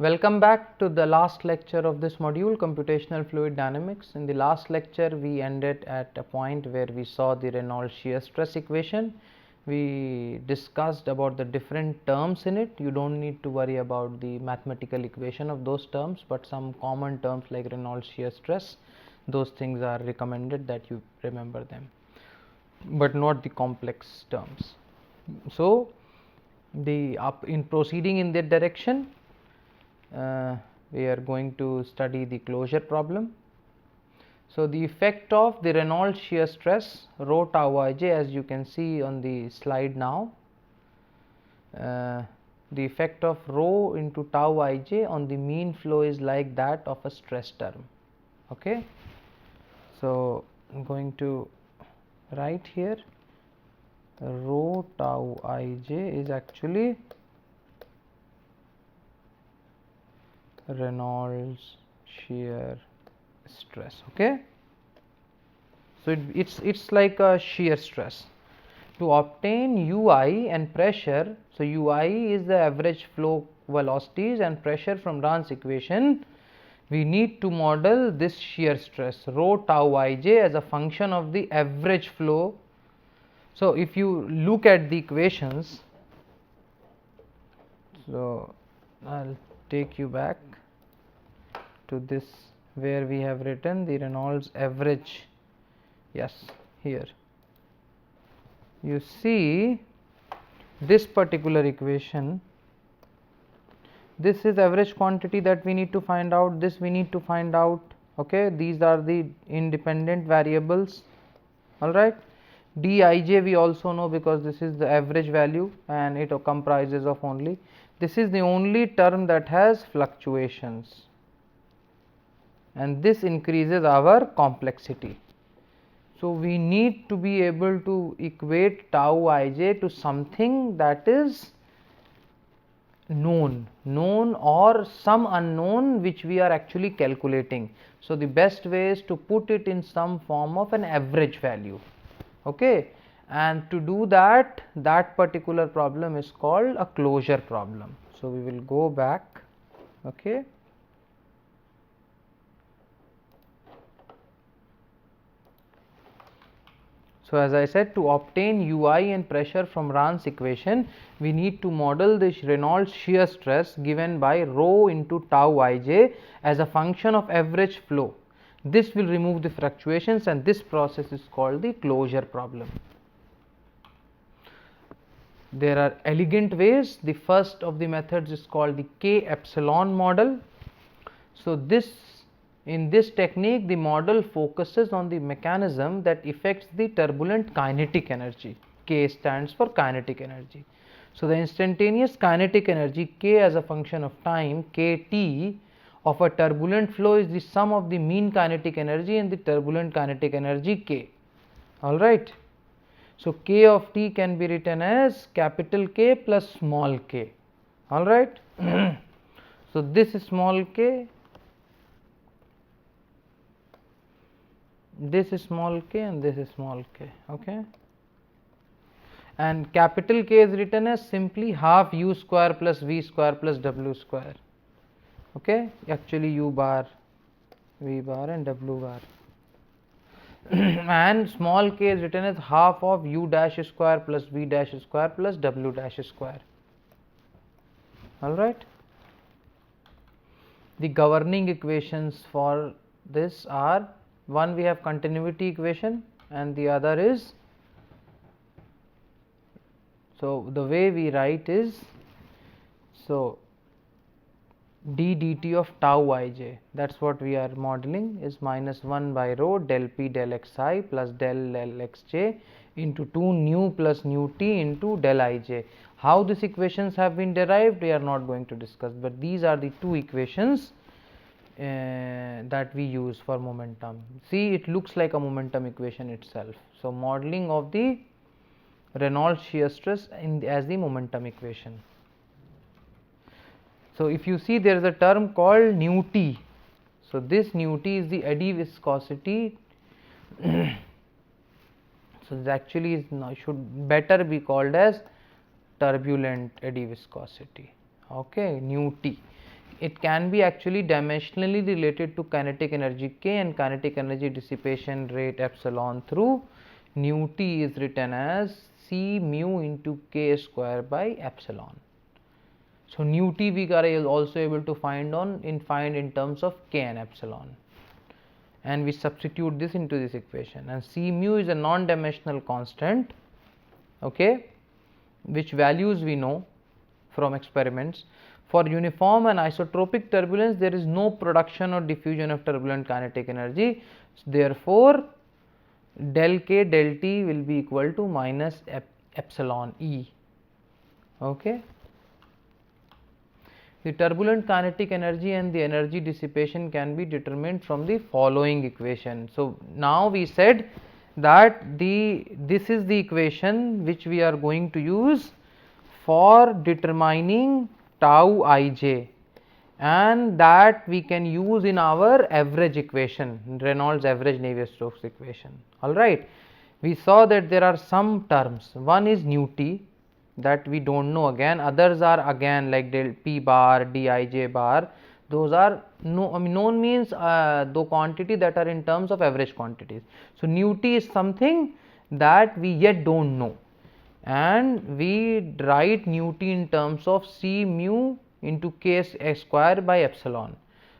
Welcome back to the last lecture of this module, Computational Fluid Dynamics. In the last lecture, we ended at a point where we saw the Reynolds shear stress equation. We discussed about the different terms in it. You don't need to worry about the mathematical equation of those terms, but some common terms like Reynolds shear stress, those things are recommended that you remember them, but not the complex terms. So, in proceeding in that direction, we are going to study the closure problem. So, the effect of the Reynolds shear stress rho tau ij, as you can see on the slide now, the effect of rho into tau ij on the mean flow is like that of a stress term. Okay. So, I am going to write here rho tau ij is actually Reynolds shear stress. Okay. So, it's like a shear stress. To obtain ui and pressure, so ui is the average flow velocities and pressure from Rahn's equation, we need to model this shear stress rho tau ij as a function of the average flow. So, if you look at the equations, so I will take you back to this where we have written the Reynolds average. Yes, here you see this particular equation, this is average quantity that we need to find out, this we need to find out. Okay, these are the independent variables. Alright, dij we also know because this is the average value and it comprises of only, this is the only term that has fluctuations, and this increases our complexity. So, we need to be able to equate tau ij to something that is known or some unknown which we are actually calculating. So, the best way is to put it in some form of an average value. Okay. And to do that, that particular problem is called a closure problem. So, we will go back. Okay. So, as I said, to obtain ui and pressure from Rahn's equation, we need to model this Reynolds shear stress given by rho into tau ij as a function of average flow. This will remove the fluctuations, and this process is called the closure problem. There are elegant ways. The first of the methods is called the K epsilon model. So, in this technique, the model focuses on the mechanism that affects the turbulent kinetic energy. K stands for kinetic energy. So, the instantaneous kinetic energy K as a function of time, Kt of a turbulent flow is the sum of the mean kinetic energy and the turbulent kinetic energy K. Alright. So, K of t can be written as capital K plus small k. Alright. So, this is small k, this is small k, and this is small k. Okay. And capital K is written as simply half u square plus v square plus w square. Okay. Actually u bar, v bar and w bar. And small k is written as half of u dash square plus v dash square plus w dash square. Alright. The governing equations for this are, one we have continuity equation and the other is, so the way we write is, so d dt of tau ij, that is what we are modeling, is minus 1 by rho del p del xi plus del xj into 2 nu plus nu t into del ij. How these equations have been derived, we are not going to discuss, but these are the two equations that we use for momentum. See, it looks like a momentum equation itself. So, modeling of the Reynolds shear stress as the momentum equation. So, if you see, there is a term called nu t. So, this nu t is the eddy viscosity. So, this actually should better be called as turbulent eddy viscosity. Okay, nu t. it can be actually dimensionally related to kinetic energy K and kinetic energy dissipation rate epsilon through nu T is written as C mu into K square by epsilon. So nu T we are also able to find in terms of K and epsilon, and we substitute this into this equation, and C mu is a non-dimensional constant, okay, which values we know from experiments. For uniform and isotropic turbulence, there is no production or diffusion of turbulent kinetic energy. Therefore, del K del T will be equal to minus epsilon E. Okay. The turbulent kinetic energy and the energy dissipation can be determined from the following equation. So now we said that this is the equation which we are going to use for determining tau ij, and that we can use in our average equation, Reynolds average Navier-Stokes equation. All right, we saw that there are some terms. One is nu T, that we don't know again. Others are again like del P bar, Dij bar. Those are known means the quantity that are in terms of average quantities. So nu T is something that we yet don't know, and we write nu T in terms of C mu into K square by epsilon.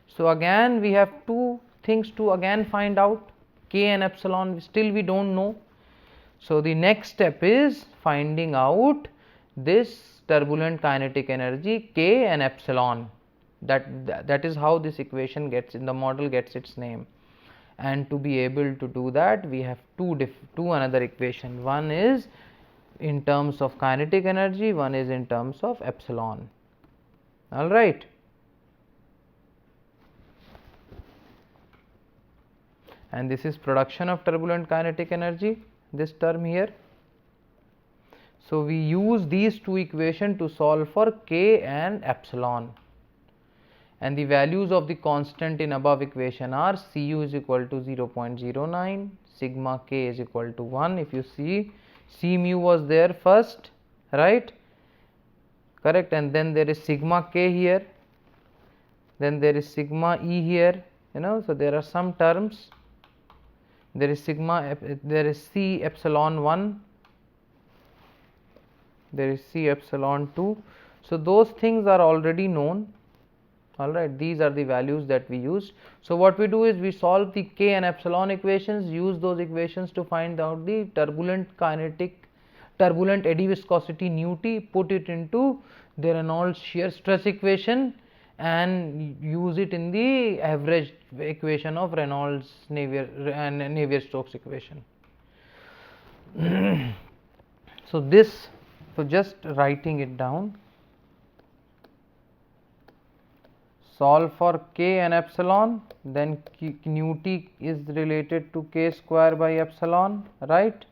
So again we have two things to again find out, K and epsilon, still we don't know. So the next step is finding out this turbulent kinetic energy K and epsilon. That is how this equation gets in the model gets its name. And to be able to do that, we have two another equation. One is in terms of kinetic energy, one is in terms of epsilon. All right. And this is production of turbulent kinetic energy, this term here. So we use these two equations to solve for K and epsilon, and the values of the constant in above equation are Cu is equal to 0.09, sigma K is equal to 1. If you see, C mu was there first, right? Correct. And then there is sigma K here, then there is sigma E here, so there are some terms. There is sigma, there is C epsilon 1, there is C epsilon 2. So those things are already known. All right, these are the values that we use. So what we do is we solve the K and epsilon equations, use those equations to find out the turbulent eddy viscosity nu T, put it into the Reynolds shear stress equation, and use it in the average equation of Reynolds Navier-Stokes equation. So just writing it down, solve for K and epsilon, then nu T is related to K square by epsilon, right?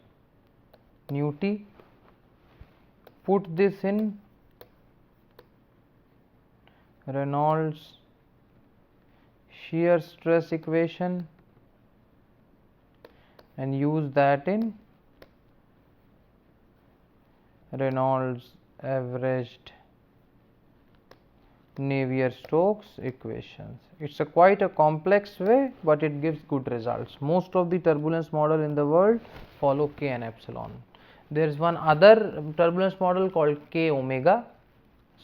Nu T, put this in Reynolds shear stress equation and use that in Reynolds averaged Navier-Stokes equations. It's quite a complex way, but it gives good results. Most of the turbulence model in the world follow K and epsilon. There is one other turbulence model called K omega.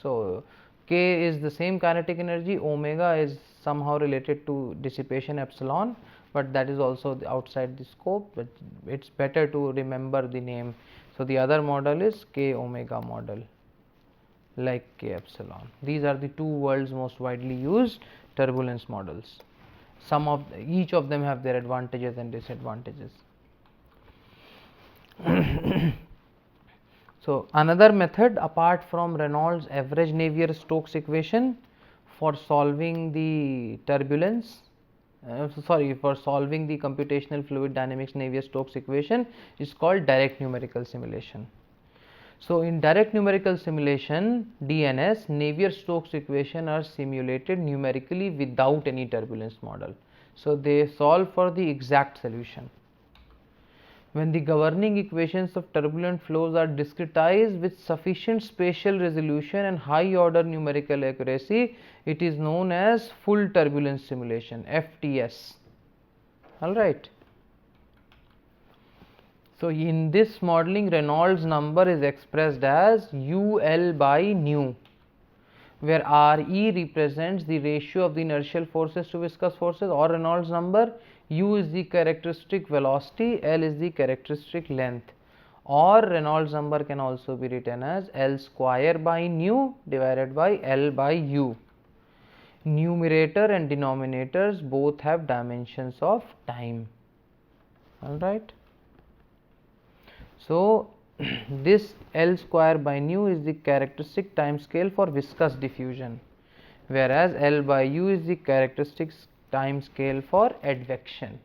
So K is the same kinetic energy, omega is somehow related to dissipation epsilon, but that is also outside the scope, but it's better to remember the name. So the other model is K omega model, like K epsilon. These are the two world's most widely used turbulence models. Each of them have their advantages and disadvantages. So another method apart from Reynolds average Navier-Stokes equation for solving the turbulence, for solving the computational fluid dynamics Navier-Stokes equation is called direct numerical simulation. So in direct numerical simulation, DNS, Navier-Stokes equation are simulated numerically without any turbulence model. So they solve for the exact solution. When the governing equations of turbulent flows are discretized with sufficient spatial resolution and high order numerical accuracy, it is known as full turbulence simulation, FTS. Alright. So, in this modeling, Reynolds number is expressed as UL by nu, where RE represents the ratio of the inertial forces to viscous forces, or Reynolds number. U is the characteristic velocity, L is the characteristic length, or Reynolds number can also be written as L square by nu divided by L by U. Numerator and denominators both have dimensions of time. Alright. So, this L square by nu is the characteristic time scale for viscous diffusion, whereas L by U is the characteristic time scale for advection.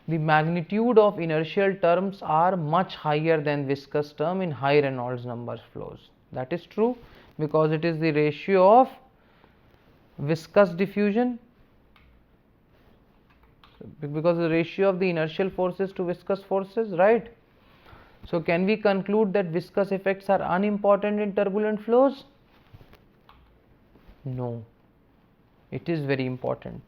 The magnitude of inertial terms are much higher than viscous term in high Reynolds number flows. That is true because it is the ratio of viscous diffusion, because the ratio of the inertial forces to viscous forces, right. So, can we conclude that viscous effects are unimportant in turbulent flows? No, it is very important,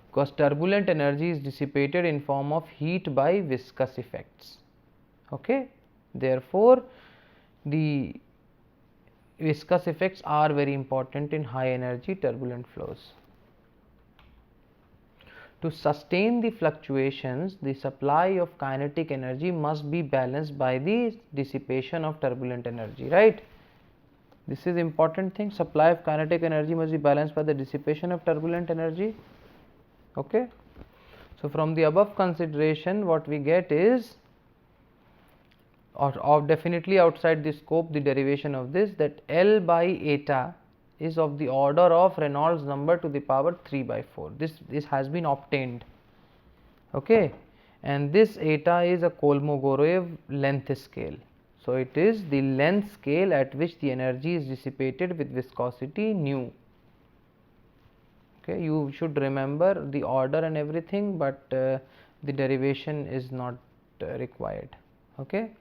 because turbulent energy is dissipated in form of heat by viscous effects. Okay. Therefore, the viscous effects are very important in high energy turbulent flows. To sustain the fluctuations, the supply of kinetic energy must be balanced by the dissipation of turbulent energy, right. This is important thing, supply of kinetic energy must be balanced by the dissipation of turbulent energy. Okay. So, from the above consideration, what we get is, or definitely outside the scope, the derivation of this, that L by eta is of the order of Reynolds number to the power 3 by 4. This has been obtained. Okay. And this eta is a Kolmogorov length scale. So, it is the length scale at which the energy is dissipated with viscosity nu. Okay. You should remember the order and everything, but the derivation is not required. Okay.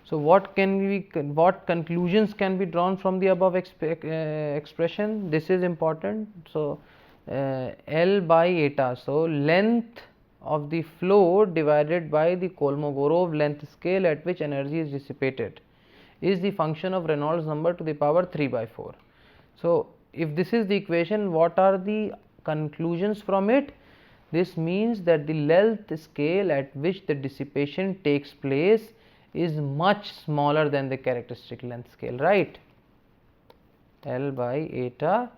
So, what conclusions can be drawn from the above expression? This is important. So, L by eta. So, length of the flow divided by the Kolmogorov length scale at which energy is dissipated is the function of Reynolds number to the power 3 by 4. So, if this is the equation, what are the conclusions from it? This means that the length scale at which the dissipation takes place is much smaller than the characteristic length scale, right. L by eta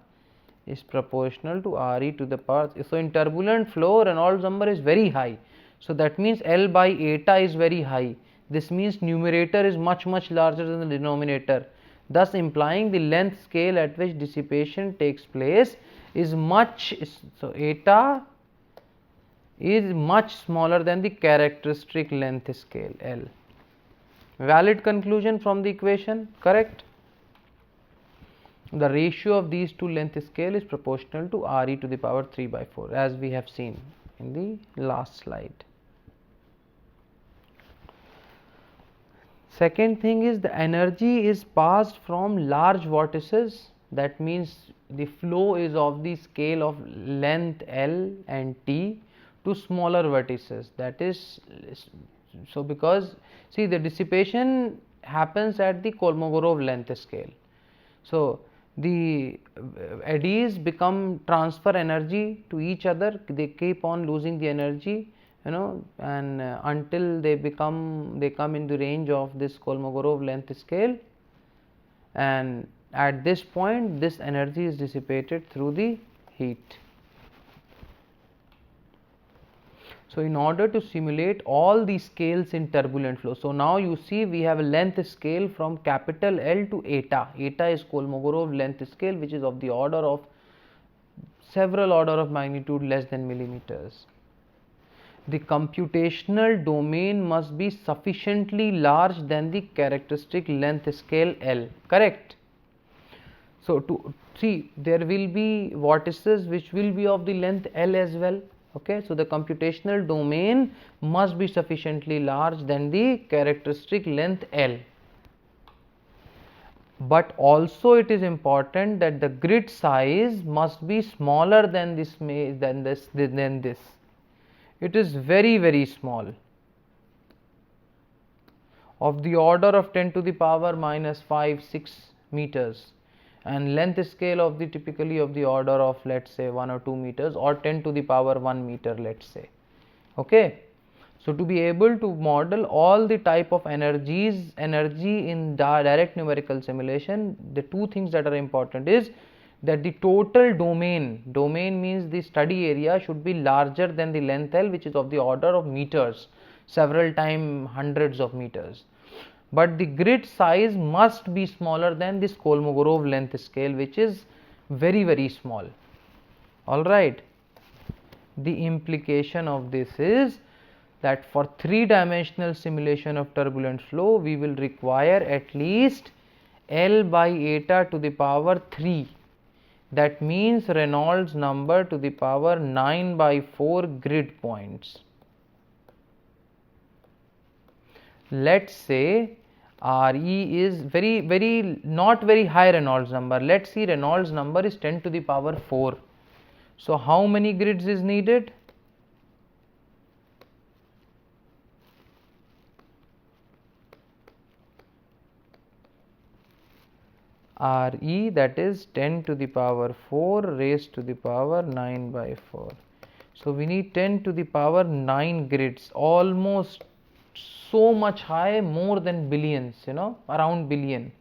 is proportional to Re to the power. So, in turbulent flow, Reynolds number is very high. So, that means L by eta is very high. This means numerator is much larger than the denominator, thus implying the length scale at which dissipation takes place is much. So, eta is much smaller than the characteristic length scale L. Valid conclusion from the equation, correct. The ratio of these two length scale is proportional to Re to the power 3 by 4, as we have seen in the last slide. Second thing is, the energy is passed from large vortices, that means the flow is of the scale of length L and T, to smaller vortices, that is, so because see the dissipation happens at the Kolmogorov length scale. So, the eddies transfer energy to each other, they keep on losing the energy, and until they come in the range of this Kolmogorov length scale, and at this point this energy is dissipated through the heat. So, in order to simulate all these scales in turbulent flow, so now you see we have a length scale from capital L to eta. Eta is Kolmogorov length scale, which is of the order of several order of magnitude less than millimeters. The computational domain must be sufficiently large than the characteristic length scale L, correct. So, see, there will be vortices which will be of the length L as well. Okay, so the computational domain must be sufficiently large than the characteristic length L. But also it is important that the grid size must be smaller than this. It is very small, of the order of 10 to the power minus 5-6 meters, and length scale of the typically of the order of, let's say, 1 or 2 meters, or 10 to the power 1 meter, let's say. Okay, so to be able to model all the type of energy in direct numerical simulation, the two things that are important is that the total domain means the study area, should be larger than the length L, which is of the order of meters, several times hundreds of meters. But the grid size must be smaller than this Kolmogorov length scale, which is very small. All right. The implication of this is that for 3-dimensional simulation of turbulent flow, we will require at least L by eta to the power 3. That means Reynolds number to the power 9 by 4 grid points. Let's say RE is not very high Reynolds number. Let's see, Reynolds number is 10 to the power 4. So how many grids is needed? RE, that is 10 to the power 4 raised to the power 9 by 4. So we need 10 to the power 9 grids, almost so much high, more than billions, around billion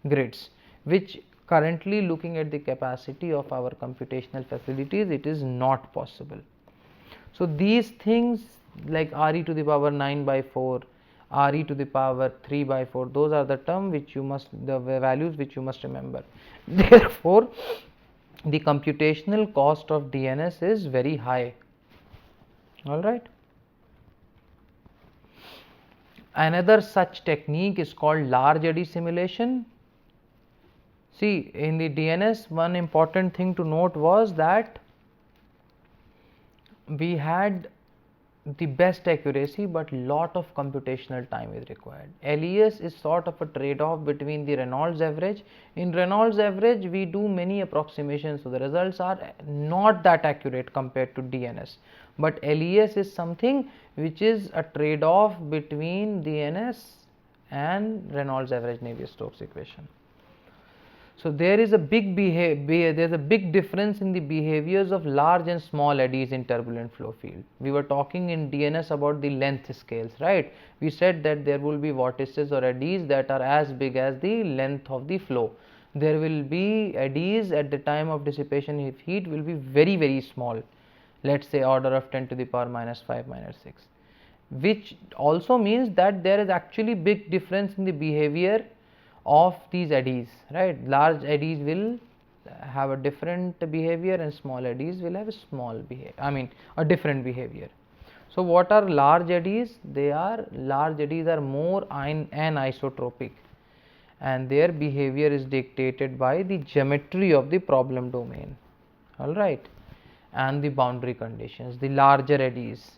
grids, which currently, looking at the capacity of our computational facilities, it is not possible. So these things like RE to the power 9 by 4, RE to the power 3 by 4, those are the values which you must remember. Therefore, the computational cost of DNS is very high. All right. Another such technique is called large eddy simulation. See, in the DNS, one important thing to note was that we had the best accuracy, but lot of computational time is required. LES is sort of a trade-off between the Reynolds average. In Reynolds average, we do many approximations, so the results are not that accurate compared to DNS. But LES is something which is a trade-off between DNS and Reynolds average Navier-Stokes equation. So there is a big difference in the behaviors of large and small eddies in turbulent flow field. We were talking in DNS about the length scales, right? We said that there will be vortices or eddies that are as big as the length of the flow. There will be eddies at the time of dissipation of heat will be very small, let's say order of 10 to the power minus 5 minus 6, which also means that there is actually big difference in the behavior of these eddies, right? Large eddies will have a different behavior and small eddies will have a different behavior. So what are large eddies? Large eddies are more anisotropic, and their behavior is dictated by the geometry of the problem domain, all right, and the boundary conditions. The larger eddies,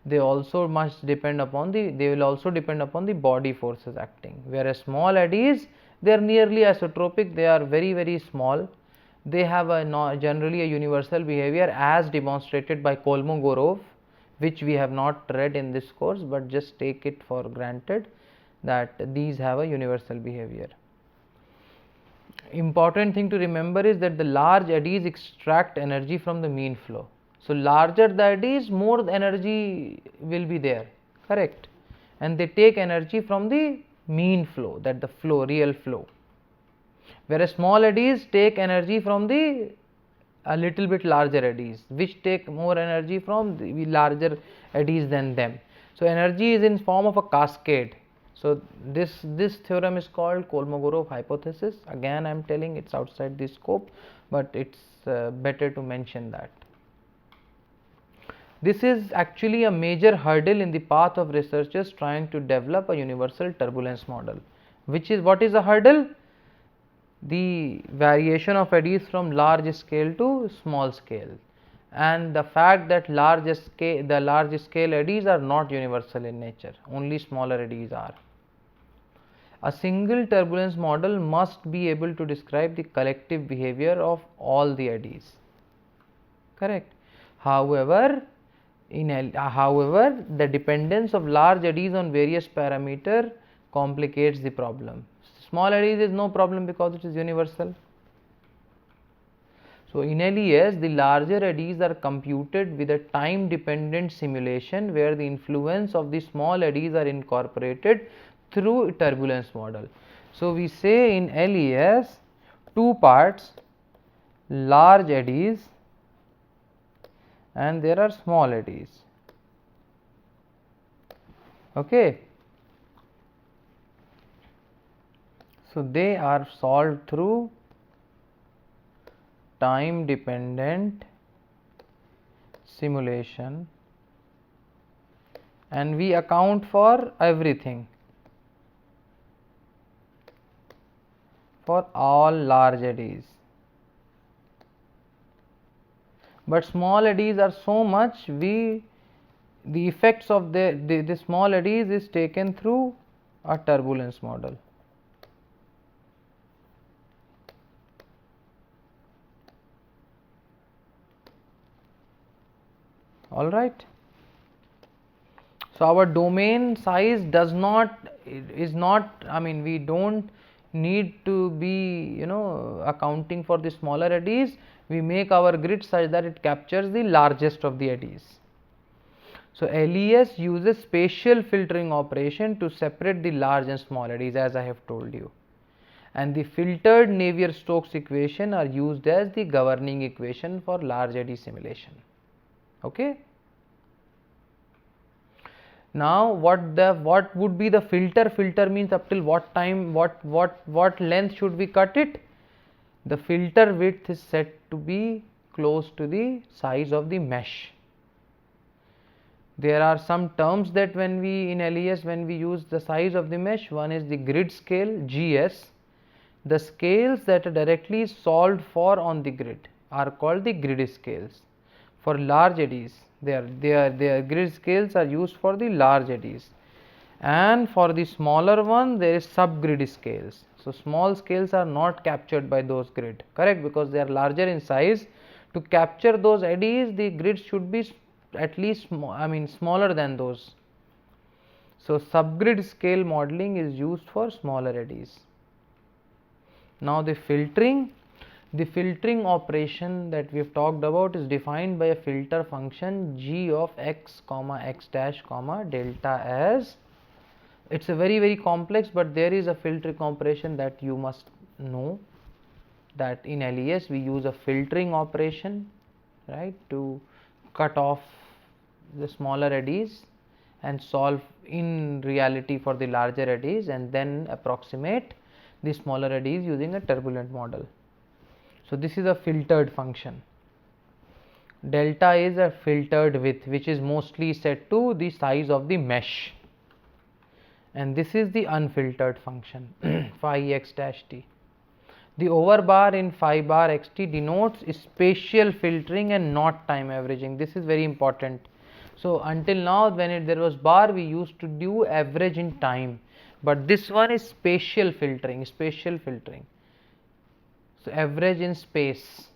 they will also depend upon the body forces acting, whereas small eddies, they are nearly isotropic, they are very small, they have generally a universal behavior as demonstrated by Kolmogorov, which we have not read in this course, but just take it for granted that these have a universal behavior. Important thing to remember is that the large eddies extract energy from the mean flow. So larger the eddies, more energy will be there, correct, and they take energy from the mean flow, that the real flow, whereas small eddies take energy from the a little bit larger eddies, which take more energy from the larger eddies than them. So energy is in form of a cascade. So this theorem is called Kolmogorov hypothesis. Again, I am telling it's outside the scope, but it's better to mention that. This is actually a major hurdle in the path of researchers trying to develop a universal turbulence model. What is a hurdle? the variation of eddies from large scale to small scale, and the fact that the large scale eddies are not universal in nature, only smaller eddies are. A single turbulence model must be able to describe the collective behavior of all the eddies. Correct. However, the dependence of large eddies on various parameters complicates the problem. Small eddies is no problem because it is universal. So, in LES, the larger eddies are computed with a time dependent simulation where the influence of the small eddies are incorporated through a turbulence model. So, we say in LES two parts, large eddies and there are small eddies. Okay. So, they are solved through time dependent simulation and we account for everything, for all large eddies. But small eddies are so much, the effects of the small eddies is taken through a turbulence model. All right. So, our domain size we don't need to be accounting for the smaller eddies. We make our grid such that it captures the largest of the eddies. So, LES uses spatial filtering operation to separate the large and small eddies, as I have told you, and the filtered Navier-Stokes equation are used as the governing equation for large eddy simulation. Okay. Now, what would be the filter? Filter means up till what time, what length should we cut it? The filter width is set to be close to the size of the mesh. There are some terms that when we in LES, when we use the size of the mesh, one is the grid scale GS. The scales that are directly solved for on the grid are called the grid scales. For large eddies, their grid scales are used for the large eddies, and for the smaller one there is subgrid scales. So, small scales are not captured by those grid, correct, because they are larger in size. To capture those eddies, the grid should be at least smaller than those. So, subgrid scale modeling is used for smaller eddies. Now, the filtering operation that we have talked about is defined by a filter function g of x comma x dash comma delta as. It is a very complex, but there is a filtering operation that you must know, that in LES we use a filtering operation, right, to cut off the smaller eddies and solve in reality for the larger eddies, and then approximate the smaller eddies using a turbulent model. So, this is a filtered function. Delta is a filtered width which is mostly set to the size of the mesh, and this is the unfiltered function phi x dash t. The over bar in phi bar xt denotes spatial filtering and not time averaging. This is very important. So, until now when there was bar, we used to do average in time, but this one is spatial filtering. So, average in space.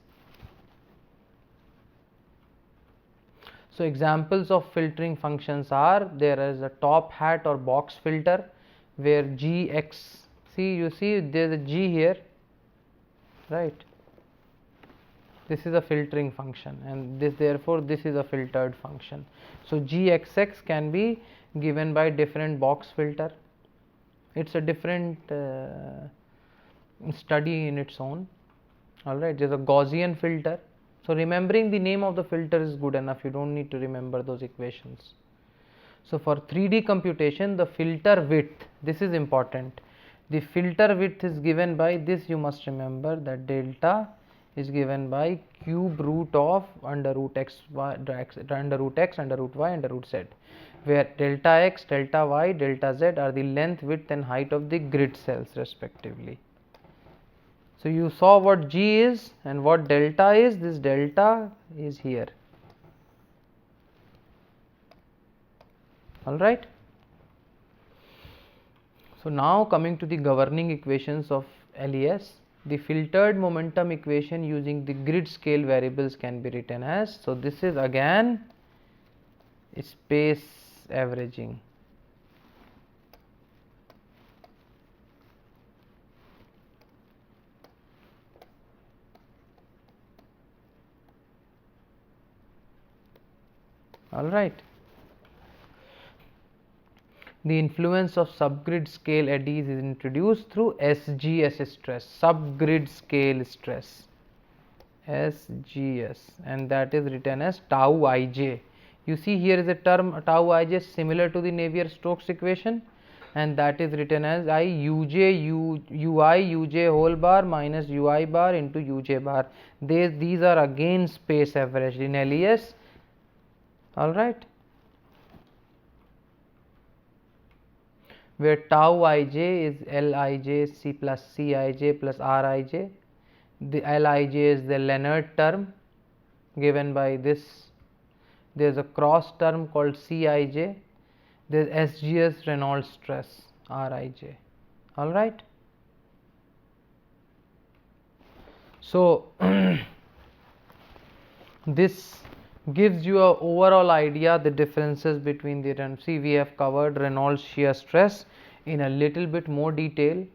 So, examples of filtering functions are, there is a top hat or box filter where gx, you see there is a g here, right. This is a filtering function, and therefore this is a filtered function. So, gxx can be given by different box filter. It is a different study in its own. Alright, there is a Gaussian filter. So, remembering the name of the filter is good enough, you do not need to remember those equations. So, for 3D computation, the filter width, this is important. The filter width is given by this, you must remember that delta is given by cube root of under root x, under root y, under root z, where delta x, delta y, delta z are the length, width and height of the grid cells respectively. So you saw what G is and what delta is. This delta is here. All right. So now coming to the governing equations of LES, the filtered momentum equation using the grid scale variables can be written as, so this is again space averaging. All right. The influence of subgrid scale eddies is introduced through SGS stress, subgrid scale stress, SGS, and that is written as tau ij. You see here is a term tau ij similar to the Navier-Stokes equation, and that is written as I uj ui uj whole bar minus ui bar into uj bar. These are again space averaged in LES. All right. Where tau ij is Lij C plus Cij plus Rij. The Lij is the Leonard term given by this. There is a cross term called Cij. There is SGS Reynolds stress Rij. All right. So this gives you a overall idea the differences between the, see, we have covered Reynolds shear stress in a little bit more detail.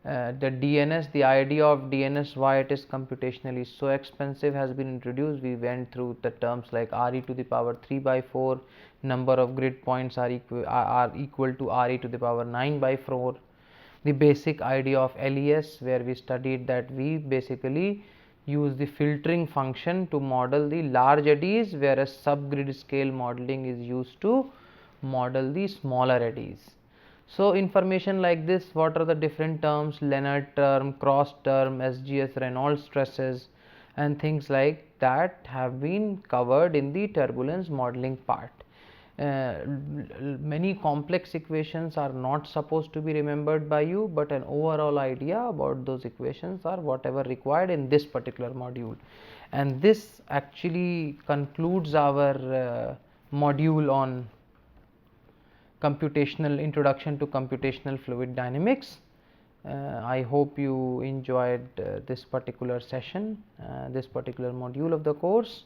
The DNS, the idea of DNS, why it is computationally so expensive, has been introduced. We went through the terms like Re to the power 3 by 4, number of grid points are equal to Re to the power 9 by 4. The basic idea of LES, where we studied that we basically use the filtering function to model the large eddies, whereas subgrid scale modeling is used to model the smaller eddies. So information like this, what are the different terms, Leonard term, cross term, SGS Reynolds stresses, and things like that have been covered in the turbulence modeling part. Many complex equations are not supposed to be remembered by you, but an overall idea about those equations are whatever required in this particular module. And this actually concludes our module on introduction to computational fluid dynamics. I hope you enjoyed this particular session, this particular module of the course,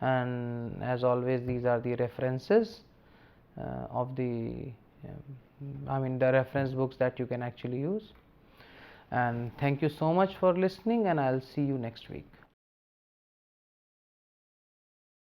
and as always these are the references of the the reference books that you can actually use. And thank you so much for listening, and I'll see you next week.